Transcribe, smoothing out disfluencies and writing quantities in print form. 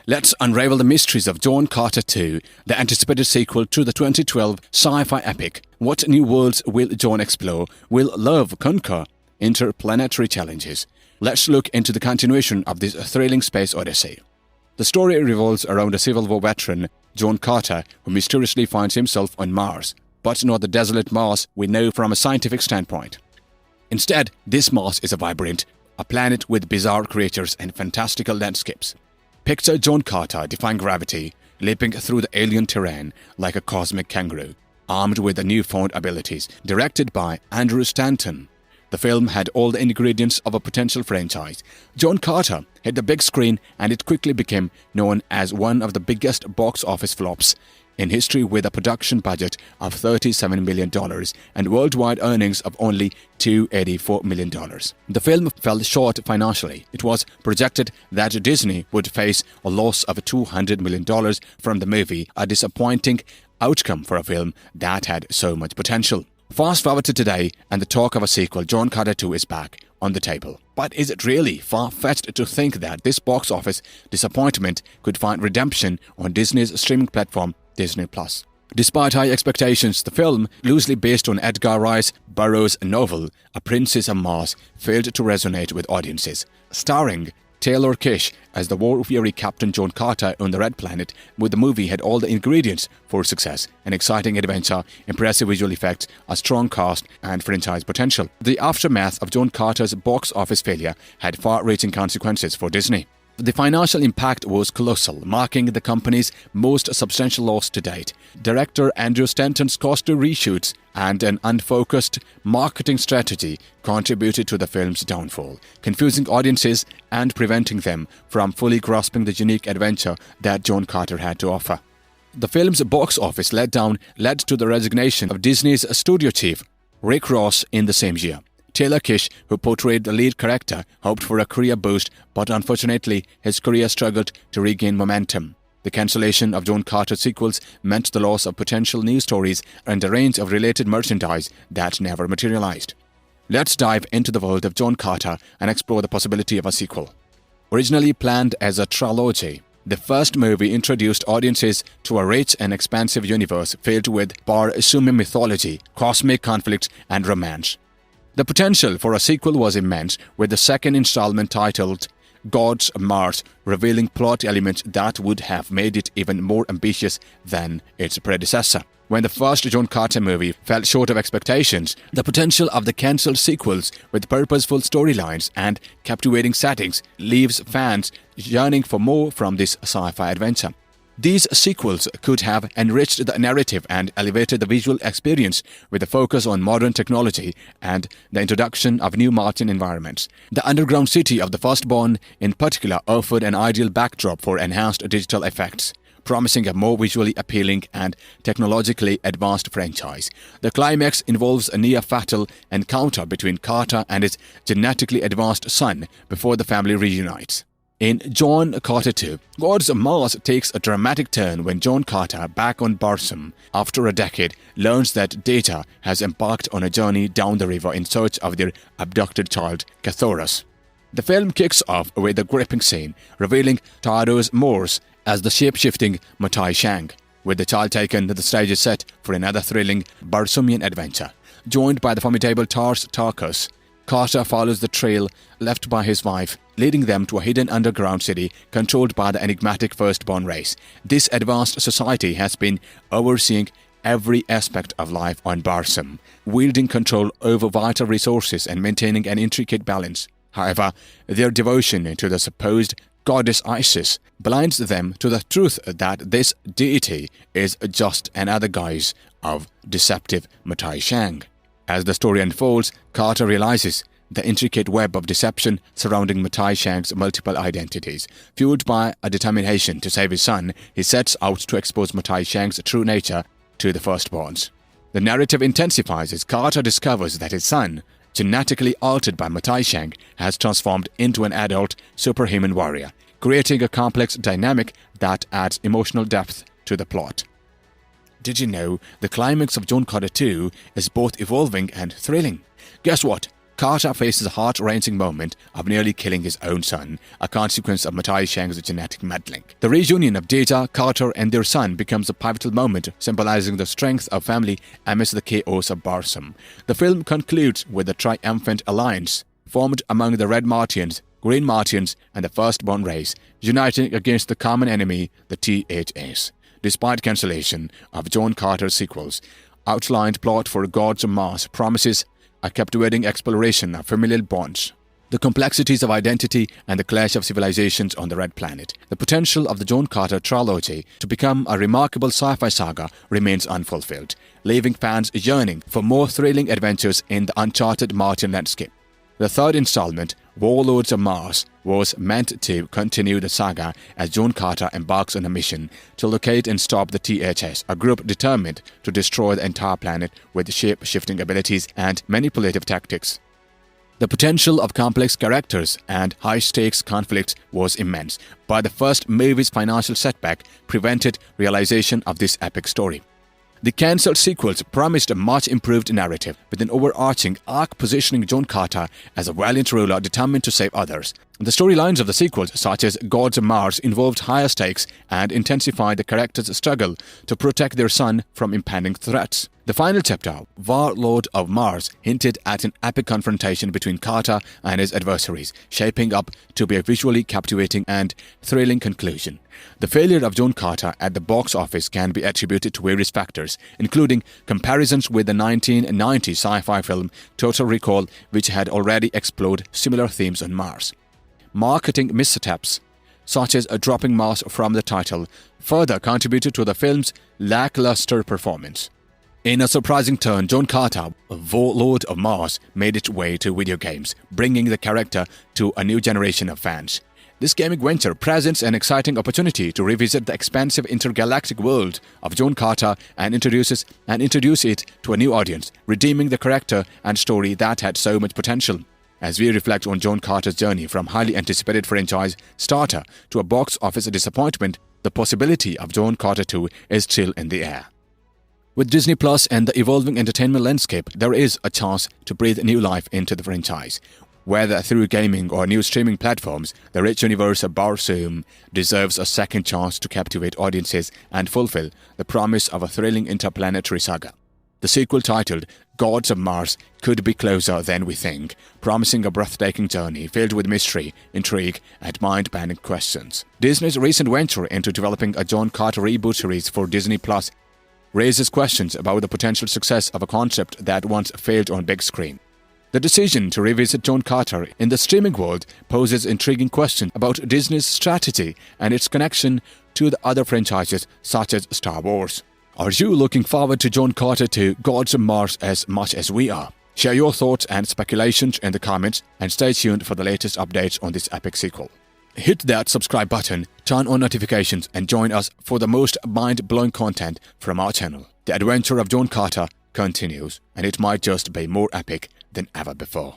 Let's unravel the mysteries of John Carter II, the anticipated sequel to the 2012 sci-fi epic. What new worlds will John explore? Will love conquer interplanetary challenges? Let's look into the continuation of this thrilling space odyssey. The story revolves around a Civil War veteran, John Carter, who mysteriously finds himself on Mars, but not the desolate Mars we know from a scientific standpoint. Instead, this Mars is a planet with bizarre creatures and fantastical landscapes. Picture John Carter defying gravity, leaping through the alien terrain like a cosmic kangaroo, armed with the newfound abilities. Directed by Andrew Stanton, the film had all the ingredients of a potential franchise. John Carter hit the big screen and it quickly became known as one of the biggest box office flops in history, with a production budget of $37 million and worldwide earnings of only $284 million. The film fell short financially. It was projected that Disney would face a loss of $200 million from the movie, a disappointing outcome for a film that had so much potential. Fast forward to today, and the talk of a sequel, John Carter 2, is back on the table. But is it really far-fetched to think that this box office disappointment could find redemption on Disney's streaming platform, Disney+? Despite high expectations, the film, loosely based on Edgar Rice Burroughs' novel A Princess of Mars, failed to resonate with audiences. Starring Taylor Kitsch as the war-weary Captain John Carter on the Red Planet, the movie had all the ingredients for success: an exciting adventure, impressive visual effects, a strong cast, and franchise potential. The aftermath of John Carter's box office failure had far-reaching consequences for Disney. The financial impact was colossal, marking the company's most substantial loss to date. Director Andrew Stanton's costly reshoots and an unfocused marketing strategy contributed to the film's downfall, confusing audiences and preventing them from fully grasping the unique adventure that John Carter had to offer. The film's box office letdown led to the resignation of Disney's studio chief, Rick Ross, in the same year. Taylor Kitsch, who portrayed the lead character, hoped for a career boost, but unfortunately, his career struggled to regain momentum. The cancellation of John Carter sequels meant the loss of potential news stories and a range of related merchandise that never materialized. Let's dive into the world of John Carter and explore the possibility of a sequel. Originally planned as a trilogy, the first movie introduced audiences to a rich and expansive universe filled with Barsoomian mythology, cosmic conflict, and romance. The potential for a sequel was immense, with the second installment titled Gods of Mars revealing plot elements that would have made it even more ambitious than its predecessor. When the first John Carter movie fell short of expectations, the potential of the cancelled sequels with purposeful storylines and captivating settings leaves fans yearning for more from this sci-fi adventure. These sequels could have enriched the narrative and elevated the visual experience with a focus on modern technology and the introduction of new Martian environments. The underground city of the Firstborn, in particular, offered an ideal backdrop for enhanced digital effects, promising a more visually appealing and technologically advanced franchise. The climax involves a near-fatal encounter between Carter and his genetically advanced son before the family reunites. In John Carter 2, Gods of Mars takes a dramatic turn when John Carter, back on Barsoom after a decade, learns that Data has embarked on a journey down the river in search of their abducted child, Cathoras. The film kicks off with a gripping scene, revealing Tyros Morse as the shape-shifting Matai Shang. With the child taken, the stage is set for another thrilling Barsoomian adventure. Joined by the formidable Tars Tarkus, Carter follows the trail left by his wife, leading them to a hidden underground city controlled by the enigmatic Firstborn race. This advanced society has been overseeing every aspect of life on Barsoom, wielding control over vital resources and maintaining an intricate balance. However, their devotion to the supposed goddess Isis blinds them to the truth that this deity is just another guise of deceptive Matai Shang. As the story unfolds, Carter realizes the intricate web of deception surrounding Matai Shang's multiple identities. Fueled by a determination to save his son, he sets out to expose Matai Shang's true nature to the Firstborns. The narrative intensifies as Carter discovers that his son, genetically altered by Matai Shang, has transformed into an adult superhuman warrior, creating a complex dynamic that adds emotional depth to the plot. Did you know the climax of John Carter 2 is both evolving and thrilling? Guess what? Carter faces a heart-wrenching moment of nearly killing his own son, a consequence of Matai Shang's genetic meddling. The reunion of Data, Carter, and their son becomes a pivotal moment, symbolizing the strength of family amidst the chaos of Barsum. The film concludes with a triumphant alliance formed among the Red Martians, Green Martians, and the Firstborn race, uniting against the common enemy, the THS. Despite cancellation of John Carter's sequels, outlined plot for Gods of Mars promises a captivating exploration of familial bonds, the complexities of identity, and the clash of civilizations on the Red Planet. The potential of the John Carter trilogy to become a remarkable sci-fi saga remains unfulfilled, leaving fans yearning for more thrilling adventures in the uncharted Martian landscape. The third installment, Warlords of Mars, was meant to continue the saga as John Carter embarks on a mission to locate and stop the THS, a group determined to destroy the entire planet with shape-shifting abilities and manipulative tactics. The potential of complex characters and high-stakes conflicts was immense, but the first movie's financial setback prevented realization of this epic story. The cancelled sequels promised a much improved narrative, with an overarching arc positioning John Carter as a valiant ruler determined to save others. The storylines of the sequels, such as Gods of Mars, involved higher stakes and intensified the characters' struggle to protect their son from impending threats. The final chapter, Warlord of Mars, hinted at an epic confrontation between Carter and his adversaries, shaping up to be a visually captivating and thrilling conclusion. The failure of John Carter at the box office can be attributed to various factors, including comparisons with the 1990 sci-fi film Total Recall, which had already explored similar themes on Mars. Marketing missteps, such as dropping Mars from the title, further contributed to the film's lackluster performance. In a surprising turn, John Carter, Warlord of Mars, made its way to video games, bringing the character to a new generation of fans. This gaming venture presents an exciting opportunity to revisit the expansive intergalactic world of John Carter and introduce it to a new audience, redeeming the character and story that had so much potential. As we reflect on John Carter's journey from highly anticipated franchise starter to a box office disappointment, the possibility of John Carter 2 is still in the air. With Disney Plus and the evolving entertainment landscape, there is a chance to breathe new life into the franchise. Whether through gaming or new streaming platforms, the rich universe of Barsoom deserves a second chance to captivate audiences and fulfill the promise of a thrilling interplanetary saga. The sequel, titled Gods of Mars, could be closer than we think, promising a breathtaking journey filled with mystery, intrigue, and mind-bending questions. Disney's recent venture into developing a John Carter reboot series for Disney Plus raises questions about the potential success of a concept that once failed on big screen. The decision to revisit John Carter in the streaming world poses intriguing questions about Disney's strategy and its connection to the other franchises such as Star Wars. Are you looking forward to John Carter 2 Gods of Mars as much as we are? Share your thoughts and speculations in the comments and stay tuned for the latest updates on this epic sequel. Hit that subscribe button, turn on notifications, and join us for the most mind-blowing content from our channel. The adventure of John Carter continues, and it might just be more epic than ever before.